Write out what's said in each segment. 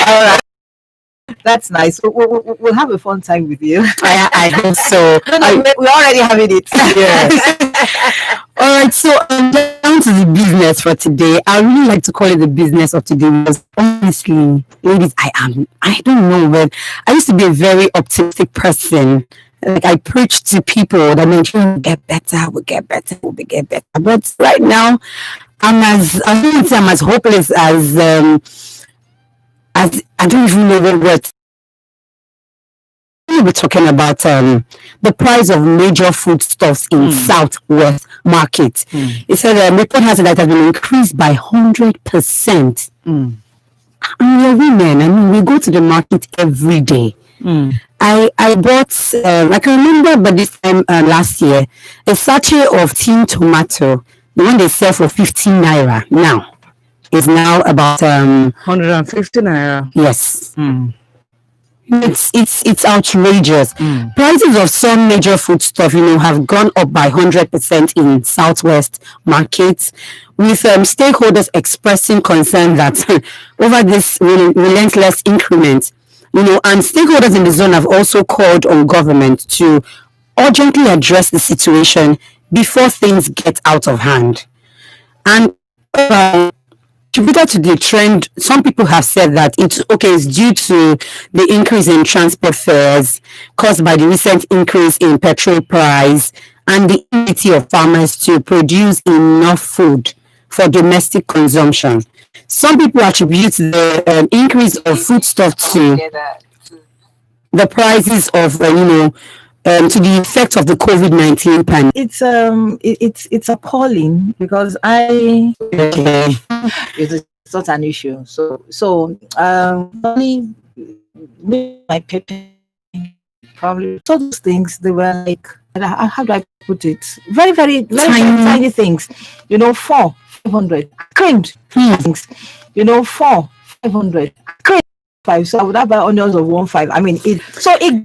All right. That's nice. We'll have a fun time with you. I hope so. No, we're already having it. Yes. All right. So down to the business for today. I really like to call it the business of today because honestly, ladies, I don't know, but I used to be a very optimistic person. Like I preach to people that Nigeria will get better, we'll get better, we'll get better. But right now, I wouldn't say I'm as hopeless as I don't even know what word. We're talking about the price of major foodstuffs in Southwest Market. It said the report has said that it has been increased by 100%. And we're women. I mean, we go to the market every day. I bought, I can remember, but this time last year, a sachet of tin tomato, the one they sell for 15 naira now, is now about 150 naira. Yes. It's outrageous. Prices of some major foodstuff, have gone up by 100% in Southwest markets, with stakeholders expressing concern that over this relentless increment, and stakeholders in the zone have also called on government to urgently address the situation before things get out of hand. And contributed to the trend, some people have said that it's due to the increase in transport fares caused by the recent increase in petrol price and the inability of farmers to produce enough food for domestic consumption. Some people attribute the increase of foodstuff to the prices of to the effect of the COVID-19 pandemic. It's appalling because it's not an issue. So only my paper probably all those things, they were like, how do I put it? Very, very, very tiny things. 400 creamed things. 400 creamed. So I would have buy onions of 1.5. I mean, it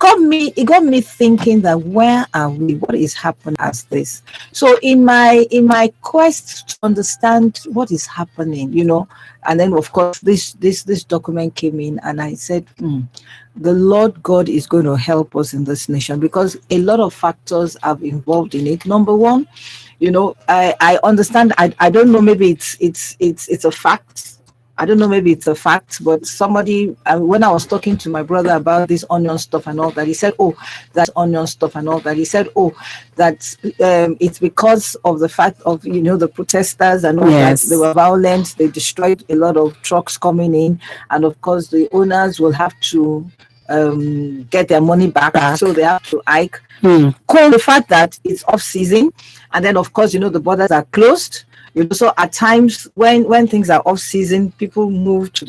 got me thinking that where are we? What is happening as this? So in my quest to understand what is happening, and then of course this document came in, and I said, the Lord God is going to help us in this nation because a lot of factors are involved in it. Number one, I understand. I don't know. Maybe it's a fact. I don't know, maybe it's a fact, but somebody, when I was talking to my brother about this onion stuff and all that, he said, that's onion stuff and all that. He said, that it's because of the fact of, the protesters and all that. They were violent. They destroyed a lot of trucks coming in. And of course, the owners will have to get their money back. So they have to hike. The fact that it's off season. And then, of course, the borders are closed. So at times when things are off season, people move to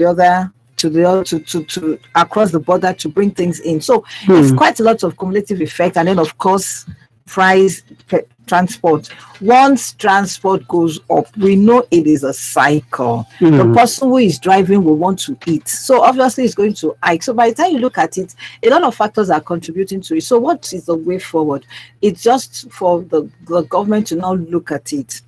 across the border to bring things in. So it's quite a lot of cumulative effect. And then of course, price transport. Once transport goes up, we know it is a cycle. The person who is driving will want to eat. So obviously it's going to hike. So by the time you look at it, a lot of factors are contributing to it. So what is the way forward? It's just for the government to now look at it,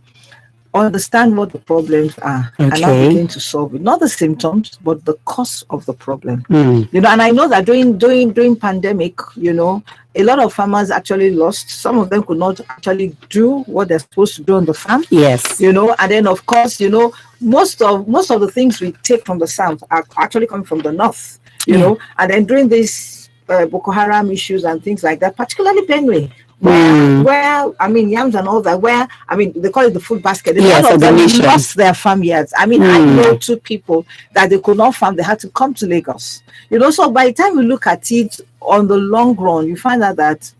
understand what the problems are, and now begin to solve it. Not the symptoms, but the cause of the problem. And I know that during pandemic, a lot of farmers actually lost. Some of them could not actually do what they're supposed to do on the farm. Yes. And then of course, most of the things we take from the south are actually coming from the north. And then during these Boko Haram issues and things like that, particularly Benue, where I mean yams and all that, where I mean they call it the food basket. A lot of them lost their farmyards. I mean, I know two people that they could not farm, they had to come to Lagos. So by the time we look at it on the long run, you find out that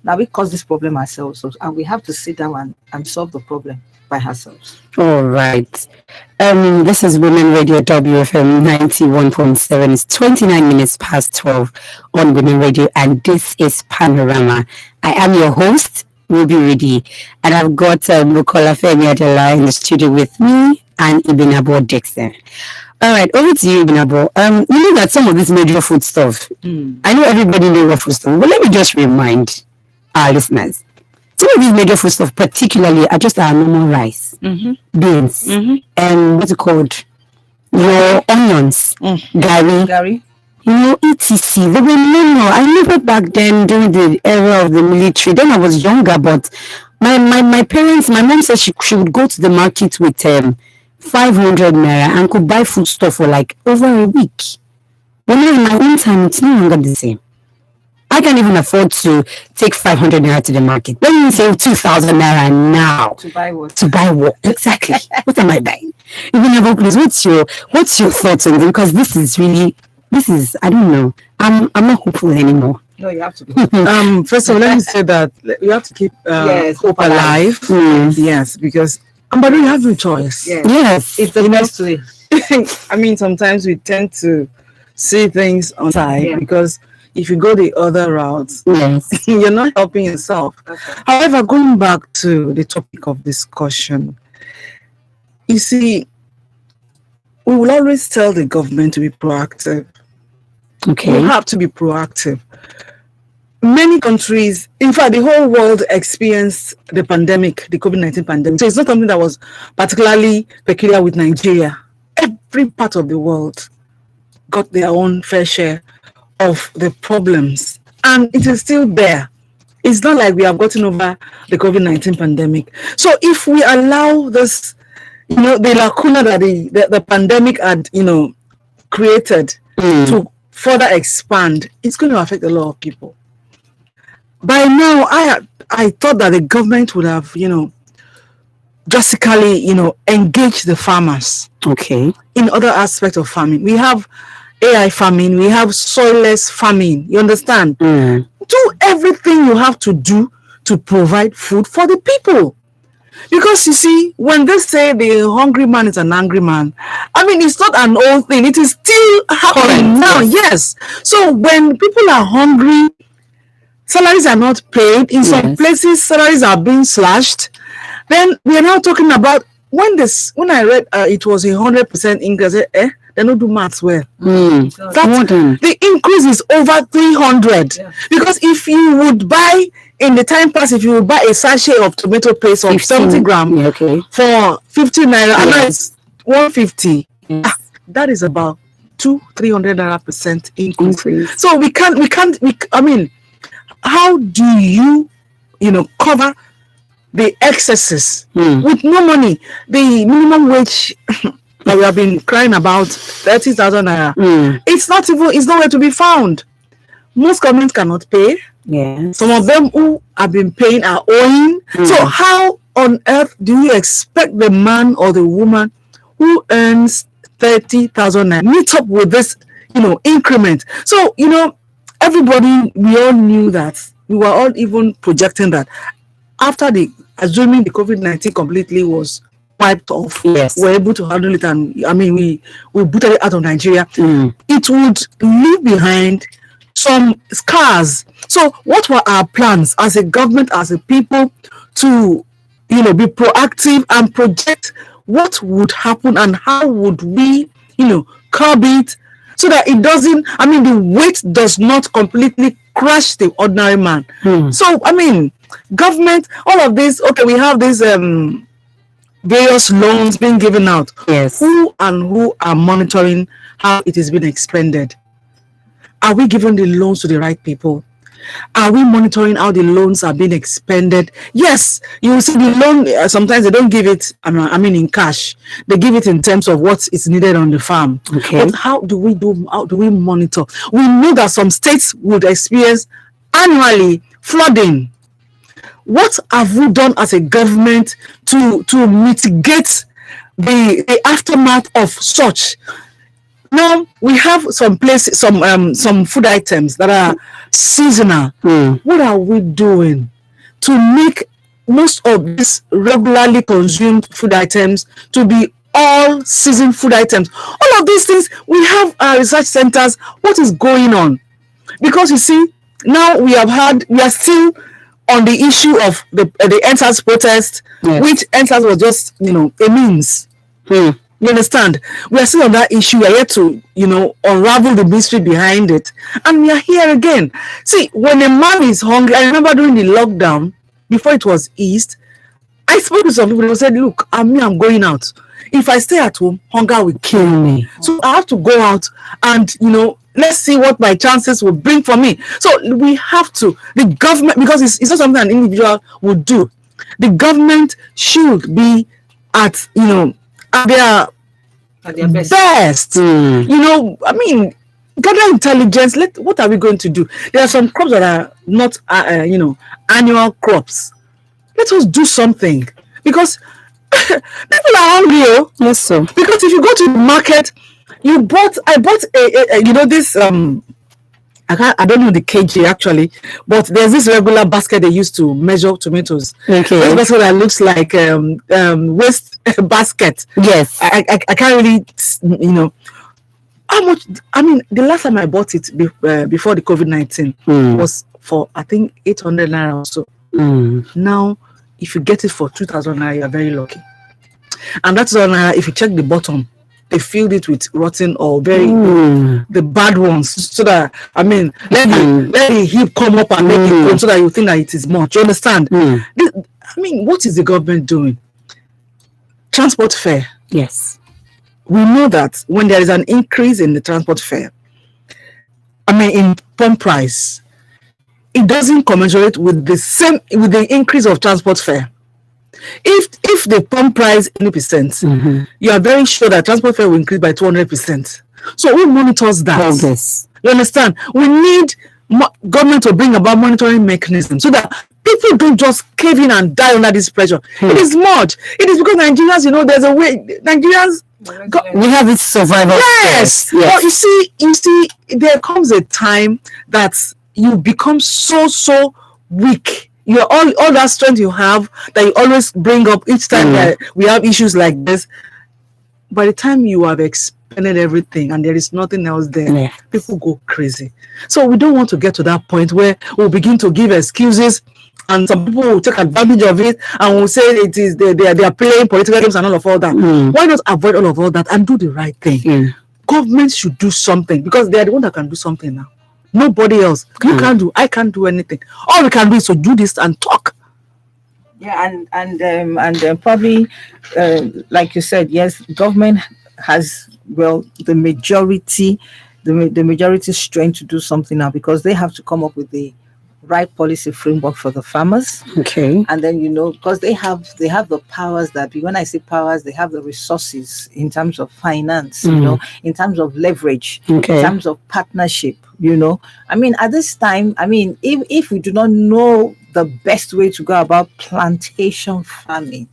now we cause this problem ourselves, and we have to sit down and solve the problem by ourselves. All right. This is Women Radio WFM 91.7. It's 29 minutes past 12 on Women Radio, and this is Panorama. I am your host, Ruby Rudy, and I've got Bukola Femi Adela in the studio with me and Ibinabo Dixon. All right, over to you, Ibinabo. You know that some of this major food stuff, I know everybody knows what food stuff, but let me just remind our listeners. Some of these major food stuff, particularly, are just our normal rice, beans, and what's it called? your onions, gari, Gary. etc. They were normal. I remember back then during the era of the military. Then I was younger, but my parents, my mom said she would go to the market with 500 naira and could buy food stuff for like over a week. But now in my own time, it's no longer the same. I can't even afford to take 500 naira to the market. Let me say 2,000 naira now. To buy what? To buy what? Exactly. What am I buying? Even never, please. What's your thoughts on this? Because this is I don't know. I'm not hopeful anymore. No, you have to be. First of all, let me say that you have to keep hope alive. Yes, because but you have no choice. Yes. It's the best way. I mean, sometimes we tend to see things on side because if you go the other route, Yes. you're not helping yourself. Okay. However, going back to the topic of discussion, you see, we will always tell the government to be proactive. Okay. You have to be proactive. Many countries, in fact, the whole world experienced the pandemic, the COVID-19 pandemic. So it's not something that was particularly peculiar with Nigeria. Every part of the world got their own fair share of the problems, and it is still there. It's not like we have gotten over the COVID-19 pandemic. So if we allow this, the lacuna that the pandemic had, created to further expand, it's going to affect a lot of people. By now, I thought that the government would have, drastically, engaged the farmers. Okay. In other aspects of farming. We have AI farming, we have soilless farming. You understand? Do everything you have to do to provide food for the people. Because you see, when they say the hungry man is an angry man, I mean, it's not an old thing. It is still happening now. Yes. So when people are hungry, salaries are not paid. In some places, salaries are being slashed. Then we are now talking about when I read it was 100% increase. They don't do maths well. The increase is over 300. Yeah. Because if you would buy in the time pass, if you would buy a sachet of tomato paste of 70 grams for 50 naira, and now it's 150. That is about 200-300 naira% increase. So we can't. I mean, how do you cover the excesses with no money? The minimum wage that we have been crying about, 30,000 naira. It's nowhere to be found. Most governments cannot pay. Yes. Some of them who have been paying are owing. So how on earth do you expect the man or the woman who earns 30,000 naira meet up with this, increment? So, everybody, we all knew that. We were all even projecting that after assuming the COVID-19 completely was wiped off, we're able to handle it, and I mean we booted it out of Nigeria. It would leave behind some scars. So what were our plans as a government, as a people, to be proactive and project what would happen and how would we curb it so that it doesn't, I mean, the weight does not completely crush the ordinary man. So I mean, government, all of this, okay, we have these various loans being given out. Yes. Who are monitoring how it is being expended? Are we giving the loans to the right people? Are we monitoring how the loans are being expended? Yes, you will see the loan, sometimes they don't give it, I mean in cash. They give it in terms of what is needed on the farm. Okay. But how do we monitor? We know that some states would experience annually flooding. What have we done as a government to mitigate the aftermath of such? Now we have some places, some food items that are seasonal. What are we doing to make most of these regularly consumed food items to be all season food items? All of these things, we have our research centers. What is going on? Because you see, now we are still on the issue of the NSAS protest, which NSAS was just a means. You understand? We are still on that issue. We are yet to, unravel the mystery behind it. And we are here again. See, when a man is hungry, I remember during the lockdown, before it was eased, I spoke to some people who said, look, I'm going out. If I stay at home, hunger will kill Kill me. me. So I have to go out and, let's see what my chances will bring for me. So we have to, the government, because it's not something an individual would do. The government should be at, at their best. I mean, gather intelligence. What are we going to do? There are some crops that are not, annual crops. Let us do something, because people are hungry. Oh. Yes, sir. Because if you go to the market, I bought this I don't know the kg actually, but there's this regular basket they used to measure tomatoes. Okay. This basket that looks like waste basket. Yes. I can't really, how much. I mean, the last time I bought it before the COVID-19 was for, I think, 800 naira or so. Now, if you get it for 2,000 naira, you are very lucky. And that's on if you check the bottom, they filled it with rotten or very the bad ones, so that let the heap come up and make it cold, so that you think that it is much. You understand? What is the government doing? Transport fare. Yes. We know that when there is an increase in the transport fare, in pump price, it doesn't commensurate with the increase of transport fare. If the pump price 20%, you are very sure that transport fare will increase by 200%. So who monitors that? Yes. You understand? We need government to bring about monitoring mechanisms so that people don't just cave in and die under this pressure. It is much. It is because Nigerians, there's a way. Nigerians, we have this survival. Yes. But you see, there comes a time that you become so weak. You're all that strength you have that you always bring up each time that we have issues like this. By the time you have expended everything and there is nothing else there, people go crazy. So we don't want to get to that point where we'll begin to give excuses, and some people will take advantage of it and will say it is they are playing political games and all that. Why not avoid all that and do the right thing? Government should do something, because they are the one that can do something now. Nobody else. You can't do. I can't do anything. All we can do is to do this and talk. Yeah, and probably, like you said, yes, government has the majority strength to do something now, because they have to come up with the right policy framework for the farmers. Okay. And then because they have the powers that when I say powers, they have the resources in terms of finance, in terms of leverage, in terms of partnership. At this time, if we do not know the best way to go about plantation farming,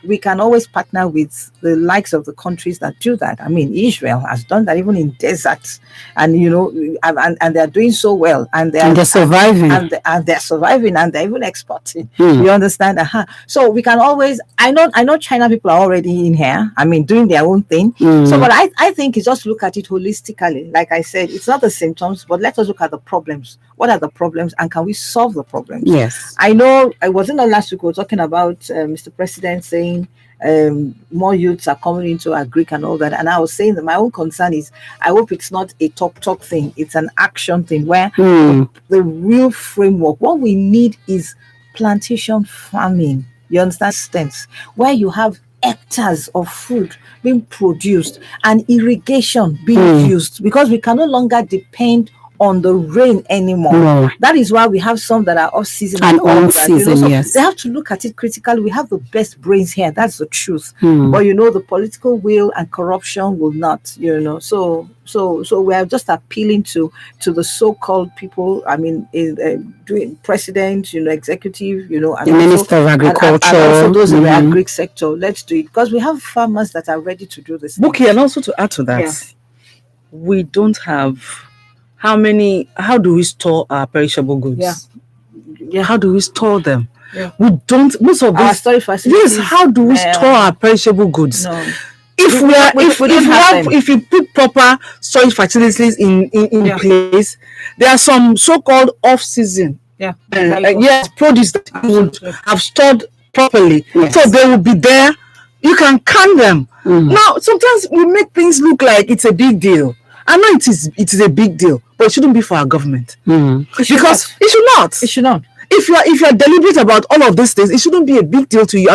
we can always partner with the likes of the countries that do that. Israel has done that even in deserts, and and they're doing so well, and they're surviving, and they're surviving, and they're even exporting. You understand? So we can always. I know China people are already in here. Doing their own thing. So, but I think it's just look at it holistically. Like I said, it's not the symptoms, but let us look at the problems. What are the problems, and can we solve the problems? Yes. I know I wasn't on last week. We were talking about Mr. President saying more youths are coming into agric and all that, and I was saying that my own concern is I hope it's not a talk thing, it's an action thing where the real framework, what we need is plantation farming. You understand? Stance where you have hectares of food being produced and irrigation being used, because we can no longer depend on the rain anymore. That is why we have some that are off season and on season. So they have to look at it critically. We have the best brains here. That's the truth. But the political will and corruption will not. So we are just appealing to the so-called people. Doing president, executive, and the Minister of Agriculture, and also those in the agri sector. Let's do it, because we have farmers that are ready to do this. Okay, and also to add to that, we don't have. How do we store our perishable goods? How do we store them? We don't. Most of our storage facilities. Yes. How do we store our perishable goods? No. If you put proper storage facilities in place, there are some so-called off-season. Produce that you would have stored properly, so they will be there. You can can them. Now, sometimes we make things look like it's a big deal. I know it is a big deal, but it shouldn't be for our government. Because it should not. It should not. If you are deliberate about all of these things, it shouldn't be a big deal to you.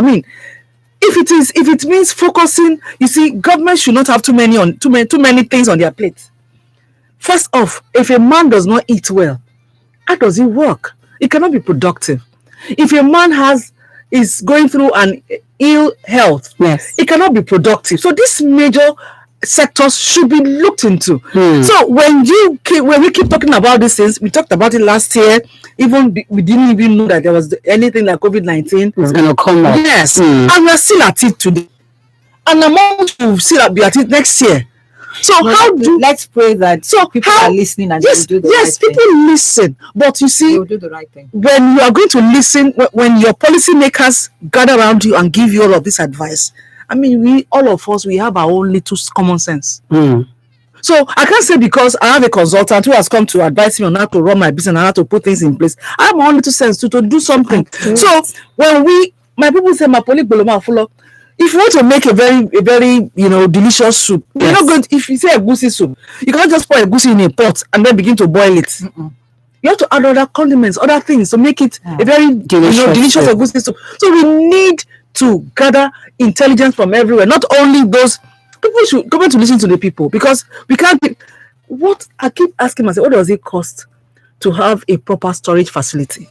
if it means focusing, you see, government should not have too many things on their plate. First off, if a man does not eat well, how does he work? It cannot be productive. If a man is going through an ill health, Yes. it cannot be productive. So these major sectors should be looked into. So when we keep talking about these things, we talked about it last year. We didn't even know that there was anything like COVID-19 It's going to come up. Yes, and we're still at it today, and among will still be at it next year. So let's pray that people are listening and yes, they will do the yes, right people thing. listen, but you see, They will do the right thing. when you are going to listen, when your policymakers gather around you and give you all of this advice, I mean, all of us, we have our own little common sense. So I can't say because I have a consultant who has come to advise me on how to run my business and how to put things in place. I have my own little sense to do something. So when my people say, if you want to make a very delicious soup, yes. You're not going to, if you say a goosey soup, you can't just pour a goosey in a pot and then begin to boil it. You have to add other condiments, other things to make it a very delicious goosey soup. So we need to gather intelligence from everywhere, not only those people. Should go to listen to the people, because we can't. What I keep asking myself, what does it cost to have a proper storage facility?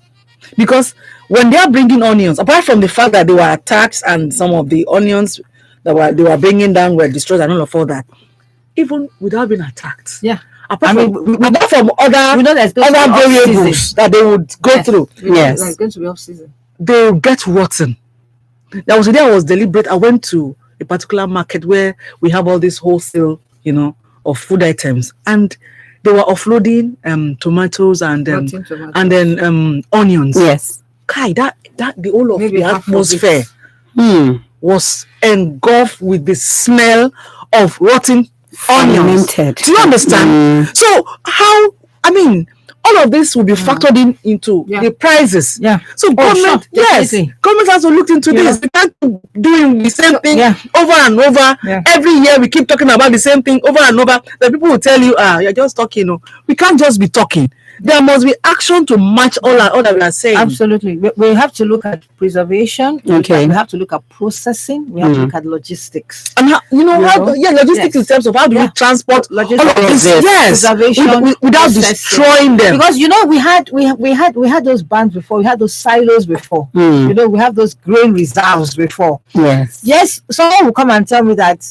Because when they are bringing onions, apart from the fact that they were attacked and some of the onions that they were bringing down were destroyed and all of that, even without being attacked, apart from other variables that they would go through, it's going to be off season. They will get rotten. There was a day I was deliberate. I went to a particular market where we have all this wholesale, of food items, and they were offloading tomatoes and then onions. Yes. Kai, that the whole of the atmosphere was engulfed with the smell of rotten onions. Do you understand? So all of this will be factored into the prices. So government, government has to look into this. We can't doing the same thing over and over. Every year we keep talking about the same thing over and over. The people will tell you, you're just talking. We can't just be talking. There must be action to match all that we are saying. Absolutely. We have to look at preservation. Okay. We have to look at processing. We have to look at logistics. And logistics in terms of how do we transport logistics, preservation without destroying them. Because we had those banks before. We had those silos before. We have those grain reserves before. Yes. Someone will come and tell me that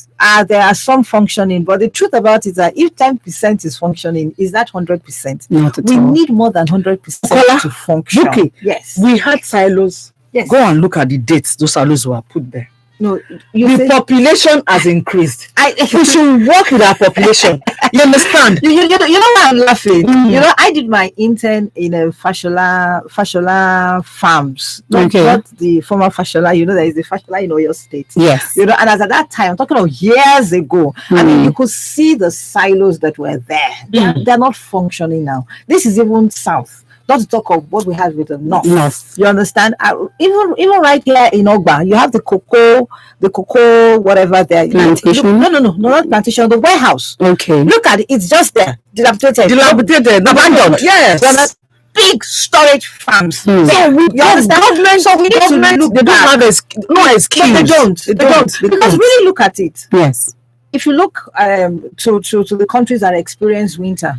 there are some functioning, but the truth about it is that if 10% is functioning, is that 100%? Not at we all. need more than 100% to function. Okay. Yes. We had silos. Yes. Go and look at the dates those silos were put there. No, the population has increased. We should work with our population. You understand? You know why I'm laughing? I did my intern in a fashola farms. Not the former fashola. There is the fashola in Oyo State. Yes. And as at that time, I'm talking of years ago. I mean, you could see the silos that were there. They're not functioning now. This is even south. Not to talk of what we have with the north. You understand? Even right here in Ogba, you have the cocoa, whatever there. Plantation? No, not plantation. The warehouse. Okay. Look at it. It's just there. Dilapidated. Abandoned. Yes. Big storage farms. So we need to look. They don't have no excuse. But they don't. Because really look at it. Yes. If you look to the countries that experience winter,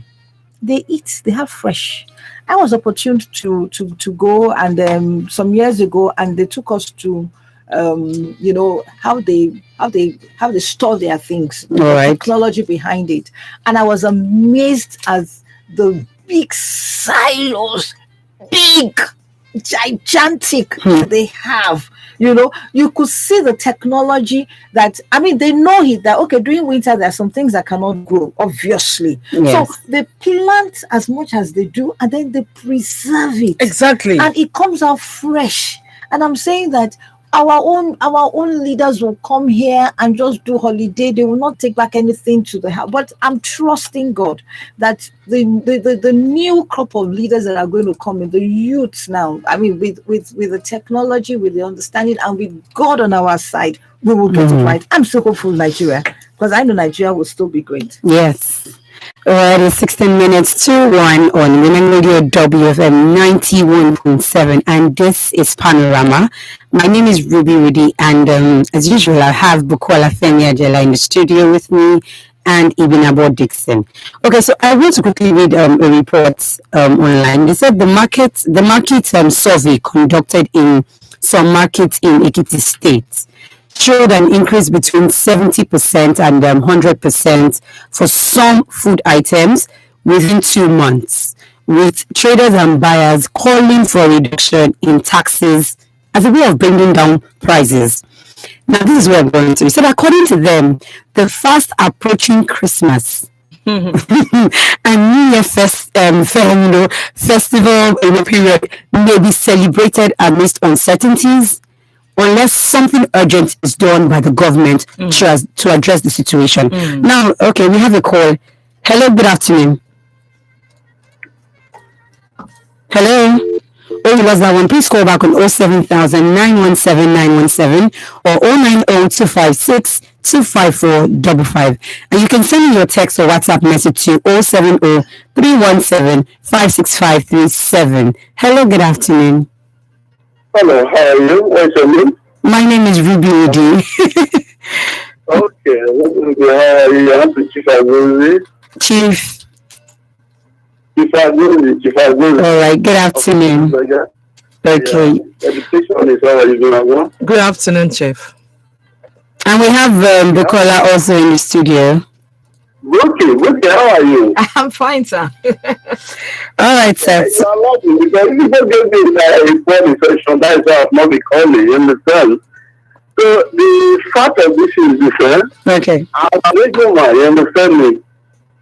they eat. They have fresh. I was opportune to go, and some years ago, and they took us to how they store their things, the technology behind it, and I was amazed at the big silos, gigantic they have. You could see the technology that, they know it, that, okay, during winter, there are some things that cannot grow, obviously. Yes. So they plant as much as they do, and then they preserve it. Exactly. And it comes out fresh. And I'm saying that our own leaders will come here and just do holiday. They will not take back anything to the house. But I'm trusting God that the new crop of leaders that are going to come in, the youths now, with the technology, with the understanding, and with God on our side, we will get it right. I'm so hopeful, Nigeria, because I know Nigeria will still be great. Yes. Alright, it's 16 minutes to 1 on Women Radio WFM 91.7, and this is Panorama. My name is Ruby Rudy, and as usual, I have Bukola Femi Ajela in the studio with me and Ibinabo Dixon. Okay, so I want to quickly read a report online. They said the market survey conducted in some markets in Ekiti State showed an increase between 70% and 100% for some food items within 2 months, with traders and buyers calling for a reduction in taxes as a way of bringing down prices. Now, this is where I'm going to. So, according to them, the fast approaching Christmas and New Year festival period may be celebrated amidst uncertainties unless something urgent is done by the government to address the situation. Now, okay, we have a call. Hello, good afternoon. Hello. Oh, you lost that one. Please call back on 07000 917 or 090 254 And you can send me your text or WhatsApp message to 070 317 56537. Hello, good afternoon. Hello, how are you? What's your name? My name is Ruby Udi. Okay, how are you? I'm Chief Agozi. Chief. Chief Agozi. All right, good afternoon. Okay. Yeah. Education is how are you doing? Good afternoon, Chief. And we have Bukola also in the studio. Okay, how are you? I'm fine, sir. All right, sir. You are lucky because if you don't give me a poor session, that is why I've not been calling, you understand? So the fact of this is this, Okay. I'm making my, you understand me?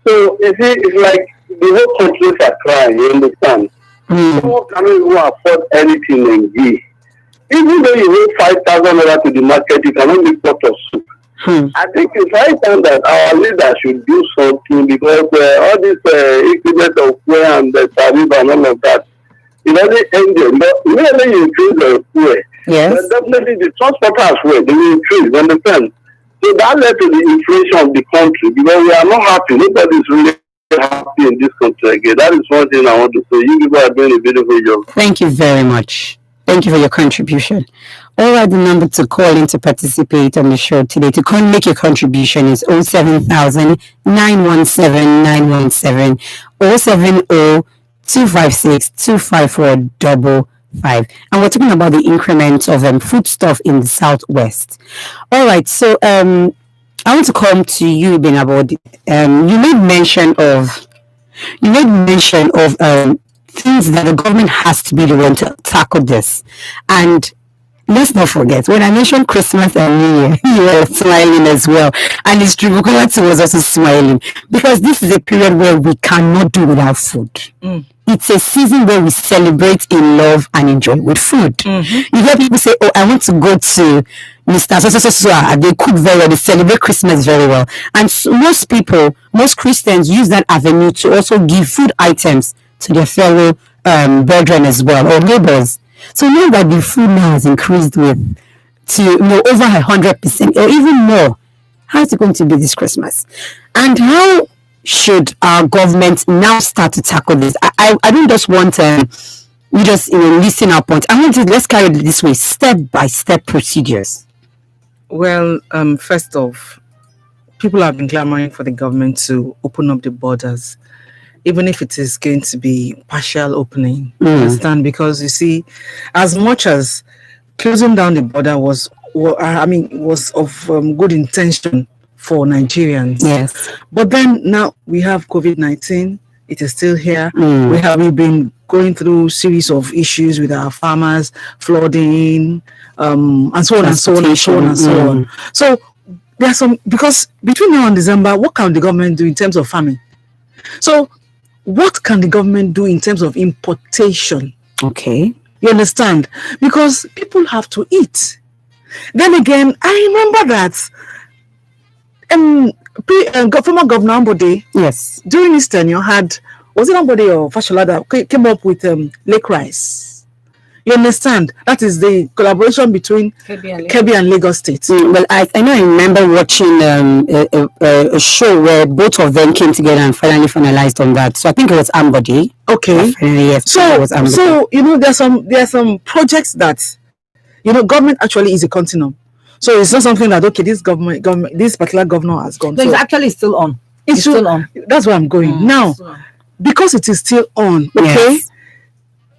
So you see, it's like the whole countries are crying, you understand? Someone cannot even afford anything in G. Even though you pay 5,000 naira to the market, you cannot make pot of soup. I think it's high time that our leaders should do something because all this increment of fuel and the tariff and all of that, it doesn't end there. But when you increase the fuel, yes, definitely the transporters fuel, they will increase, you understand? So that led to the inflation of the country because we are not happy. Nobody is really happy in this country again. That is one thing I want to say. You people are doing a beautiful job. Thank you very much. Thank you for your contribution. All right, the number to call in to participate on the show today to make your contribution is 07000 917 917 070 256 254 and we're talking about the increment of foodstuff in the southwest. All right, so I want to come to you, Benabod. You made mention of things that the government has to be the one to tackle this. And let's not forget, when I mentioned Christmas and New Year, you were smiling as well. And it's true, Bukola was also smiling because this is a period where we cannot do without food. It's a season where we celebrate in love and enjoy with food. You hear people say, oh, I want to go to Mr. So, and they cook very well, they celebrate Christmas very well. And so most Christians use that avenue to also give food items to their fellow brethren as well, or neighbors. So now that the food now has increased to over 100% or even more, how is it going to be this Christmas? And how should our government now start to tackle this? I don't just want we just listen our point. I want to let's carry it this way, step by step procedures. Well, first off, people have been clamoring for the government to open up the borders, even if it is going to be partial opening. Understand? Because you see, as much as closing down the border was of good intention for Nigerians. Yes. But then now we have COVID-19. It is still here. We've been going through series of issues with our farmers, flooding, and so on and so on and so on and so on. So there are some, because between now and December, what can the government do in terms of farming? So what can the government do in terms of importation? Okay. You understand? Because people have to eat. Then again, I remember that former Governor Ambode, yes, during his tenure was it Ambode or Fashola that came up with lake rice? You understand? That is the collaboration between Kebbi and Lagos State. Well, I know I remember watching a show where both of them came together and finally finalized on that. So I think it was Ambody. Okay. Yes. So you know, there are some projects that, you know, government actually is a continuum. So it's not something that, okay, this government, this particular governor has gone. No, so it's actually still on. it's still on. That's where I'm going now, because it is still on. Okay. Yes.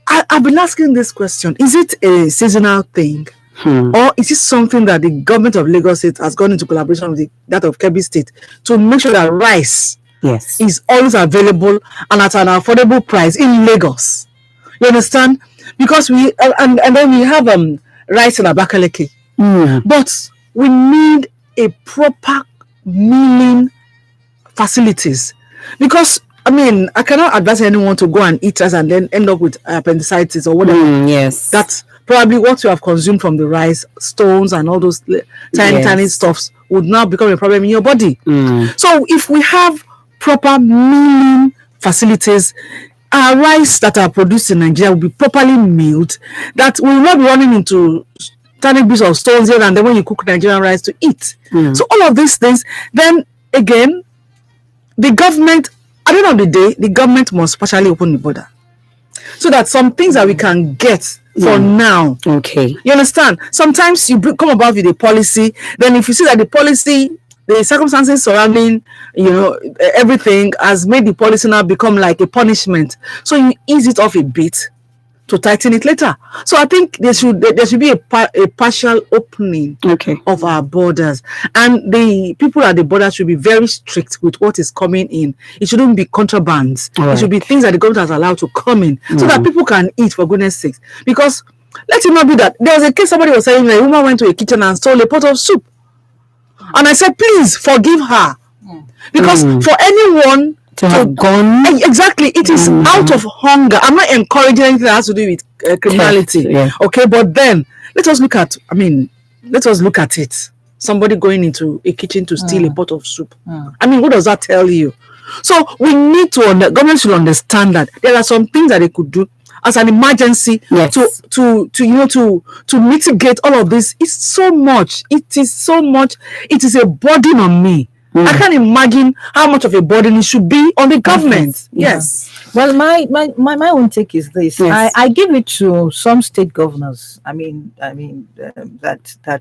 I've been asking this question: is it a seasonal thing, or is it something that the government of Lagos State has gone into collaboration with that of Kebbi State to make sure that rice is always available and at an affordable price in Lagos? You understand? Because we and then we have rice in Abakaliki, but we need a proper milling facilities, because I mean, I cannot advise anyone to go and eat rice and then end up with appendicitis or whatever. Yes. That's probably what you have consumed from the rice, stones and all those tiny stuffs would now become a problem in your body. So if we have proper milling facilities, our rice that are produced in Nigeria will be properly milled, that will not be running into tiny bits of stones here and then when you cook Nigerian rice to eat. So all of these things, then again, the government, at the end of the day, the government must partially open the border so that some things that we can get for now. Okay. You understand? Sometimes you come about with a policy, then if you see that the policy, the circumstances surrounding, you know, everything has made the policy now become like a punishment. So you ease it off a bit to tighten it later. So I think there should be a partial opening of our borders, and the people at the border should be very strict with what is coming in. It shouldn't be contrabands. It should be things that the government has allowed to come in so that people can eat, for goodness sakes. Because let it not be that there was a case somebody was saying that a woman went to a kitchen and stole a pot of soup, and I said, please forgive her, because for anyone to have gone, exactly, it is out of hunger. I'm not encouraging anything that has to do with criminality. Okay, but then let us look at it. Somebody going into a kitchen to steal a pot of soup. I mean, what does that tell you? So we need to government should understand that there are some things that they could do as an emergency to mitigate all of this. It's so much. It is so much. It is a burden on me. I can't imagine how much of a burden it should be on the government. Yes. Well, my own take is this. Yes. I give it to some state governors. That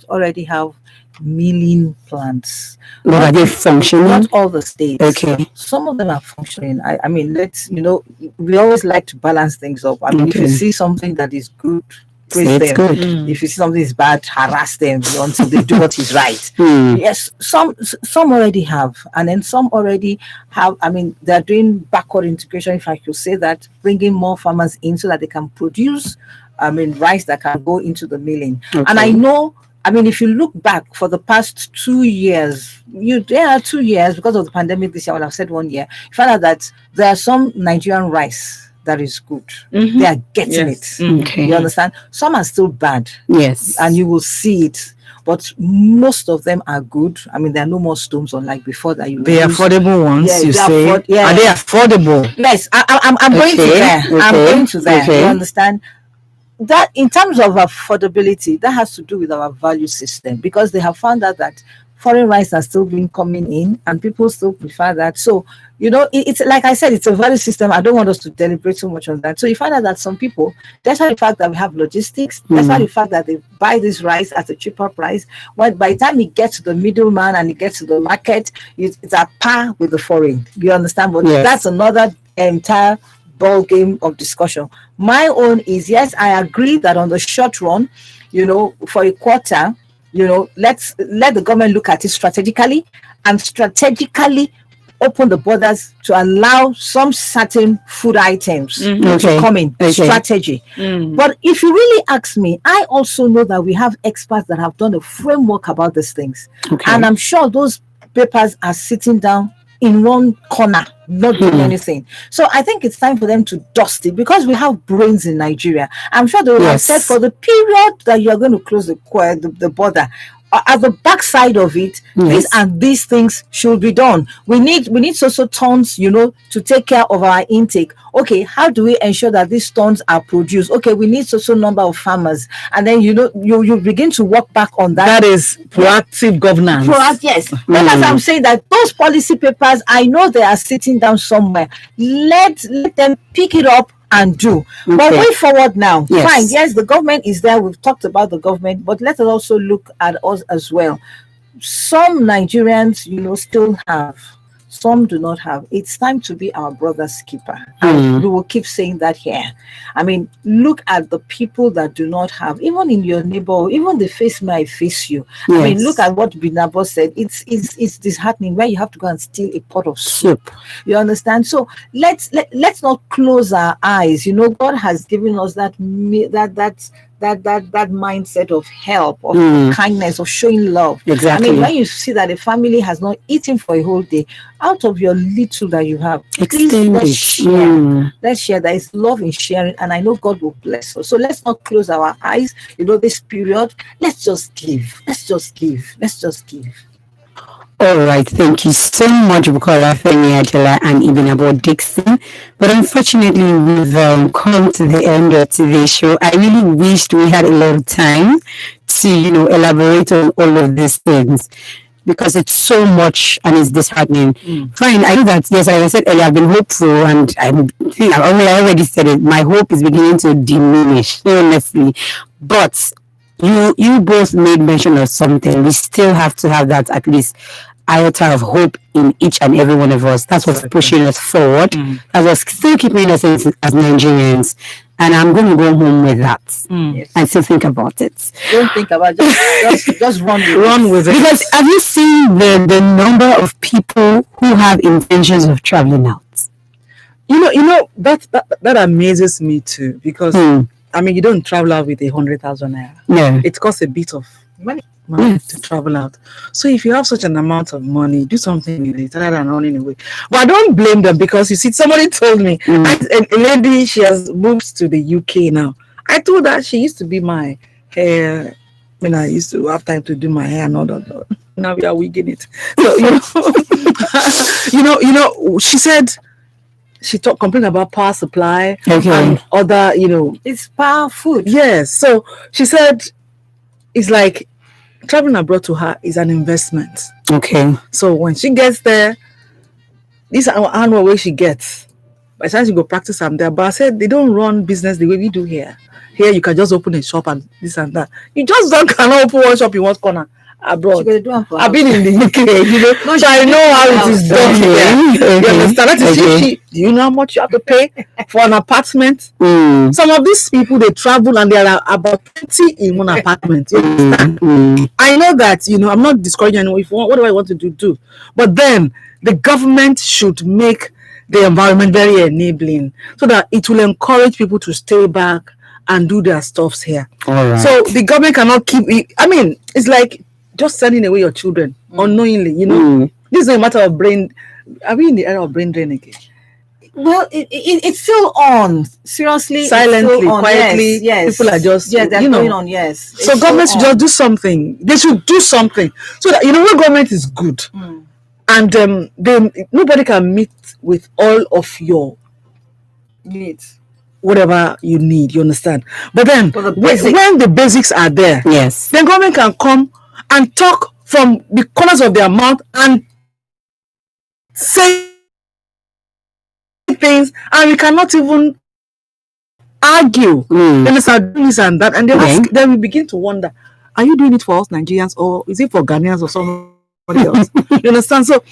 already have milling plants. But are they functioning? Not all the states. Okay. Some of them are functioning. I mean, we always like to balance things up. I mean, if you see something that is good, praise them. Good. If you see something is bad, harass them until they do what is right. Yes, some already have, and then some already have. I mean, they're doing backward integration, if I could say that, bringing more farmers in so that they can produce, rice that can go into the milling. And I know, I mean, if you look back for the past 2 years, 2 years because of the pandemic this year, well, I've said 1 year, you find out that there are some Nigerian rice that is good. They are getting it. You understand? Some are still bad. Yes. And you will see it. But most of them are good. I mean, there are no more stones unlike before that you the affordable ones, you say. Are they affordable? Yes, I'm going to there. I'm going to there. You understand? That in terms of affordability, that has to do with our value system, because they have found out that foreign rice are still being coming in and people still prefer that. So, it's like I said, it's a value system. I don't want us to deliberate so much on that. So you find out that some people, despite the fact that we have logistics, despite the fact that they buy this rice at a cheaper price, when by the time it gets to the middleman and it gets to the market, it's at par with the foreign. You understand? But that's another entire ball game of discussion. My own is, yes, I agree that on the short run, for a quarter, let's let the government look at it strategically and strategically open the borders to allow some certain food items to come in. Strategy. But if you really ask me, I also know that we have experts that have done a framework about these things. And I'm sure those papers are sitting down in one corner, not doing anything. So I think it's time for them to dust it, because we have brains in Nigeria. I'm sure they will have said, for the period that you are going to close the border, at the backside of it, these Yes. and these things should be done. We need social tons, to take care of our intake. Okay, how do we ensure that these tons are produced? Okay, we need social number of farmers, and then you begin to work back on that. That is proactive governance. Yes. Then as I'm saying that those policy papers, I know they are sitting down somewhere. Let them pick it up and do. But way forward now. Yes. Fine. Yes, the government is there. We've talked about the government, but let us also look at us as well. Some Nigerians, still have. Some do not have. It's time to be our brother's keeper. And we will keep saying that here. I mean, look at the people that do not have, even in your neighborhood, even the face might face you. I mean, look at what Binabo said. It's disheartening where you have to go and steal a pot of soup. You understand? So let's not close our eyes. God has given us that mindset of help, of kindness, of showing love. Exactly. I mean, when you see that a family has not eaten for a whole day, out of your little that you have, please let's share. Let's share. There is love in sharing, and I know God will bless us. So let's not close our eyes. This period, let's just give. Let's just give. Let's just give. All right, thank you so much, Bukola Femi Ajala and Ibinabo Dixon. But unfortunately, we've come to the end of today's show. I really wished we had a lot of time to, elaborate on all of these things, because it's so much and it's disheartening. Fine, I know that, yes, as I said earlier, I've been hopeful, and I already said it. My hope is beginning to diminish, honestly. But you both made mention of something. We still have to have that, at least, iota of hope in each and every one of us. That's what's pushing us forward. That's what's still keeping us as Nigerians. And I'm going to go home with that and still think about it. Don't think about it. Just Run with it. Because have you seen the number of people who have intentions of traveling out? That amazes me too, because I mean, you don't travel out with 100,000 naira. No. It costs a bit of money to travel out. So if you have such an amount of money, do something with it rather than running away. But I don't blame them, because you see, somebody told me, a lady, she has moved to the UK now. I told her she used to be my hair. I mean, I used to have time to do my hair and all that. Now we are wigging it. So, she said, she complained about power supply and other, it's power food. Yes. So she said it's like traveling abroad to her is an investment. Okay. So when she gets there, this annual way she gets, by the time she go practice them there. But I said they don't run business the way we do here. Here you can just open a shop and this and that. You just cannot open one shop in one corner abroad. I've been in the UK, so I know how it is done here. You understand? That is cheap. Do you know how much you have to pay for an apartment? Some of these people, they travel and there are about 20 in one apartment. You understand? I know that, I'm not discouraging anyone. What do I want to do? But then the government should make the environment very enabling so that it will encourage people to stay back and do their stuffs here. All right. So the government cannot keep it. I mean, it's like just sending away your children unknowingly, This is a matter of brain. Are we in the era of brain drain again? Well, it's still on. Seriously, silently, still on. quietly. Yes. People are just, they're going on. Yes. So government should just do something. They should do something so that when government is good, and nobody can meet with all of your needs, whatever you need. You understand? But then when the basics are there, yes, then government can come and talk from the corners of their mouth and say things, and we cannot even argue. Then they start doing this and that, and then we begin to wonder: are you doing it for us Nigerians, or is it for Ghanaians or somebody else? You understand? So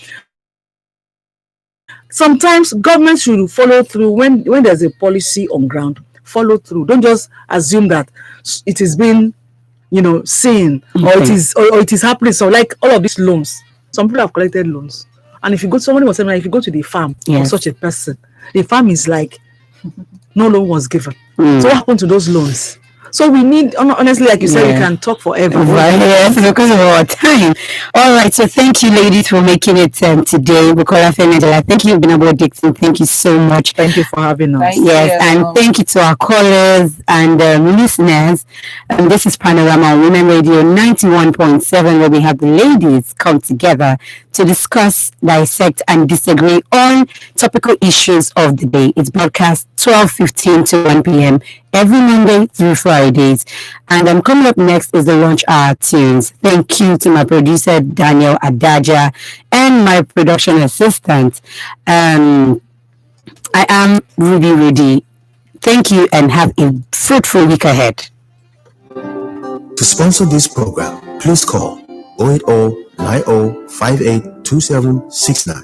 sometimes government should follow through when there's a policy on ground. Follow through. Don't just assume that it is being seen or it is happening. So like all of these loans, some people have collected loans, and if you go, somebody was saying, if you go to the farm of such a person, the farm is like no loan was given. So what happened to those loans? So we need, honestly, like you said, we Yeah. can talk forever. Right, yes, because of our time. All right, so thank you, ladies, for making it today. Bukola Femedela, thank you, Binabo Dixon. Thank you so much. Thank you for having us. Thank Yes, you. and thank you to our callers and listeners. This is Panorama on Women Radio 91.7, where we have the ladies come together to discuss, dissect, and disagree on topical issues of the day. It's broadcast 12:15 to 1 p.m. every Monday through Fridays. And coming up next is the Launch Hour Tunes. Thank you to my producer, Daniel Adaja, and my production assistant, I am Rudy. Thank you and have a fruitful week ahead. To sponsor this program, please call 080 90 58 2769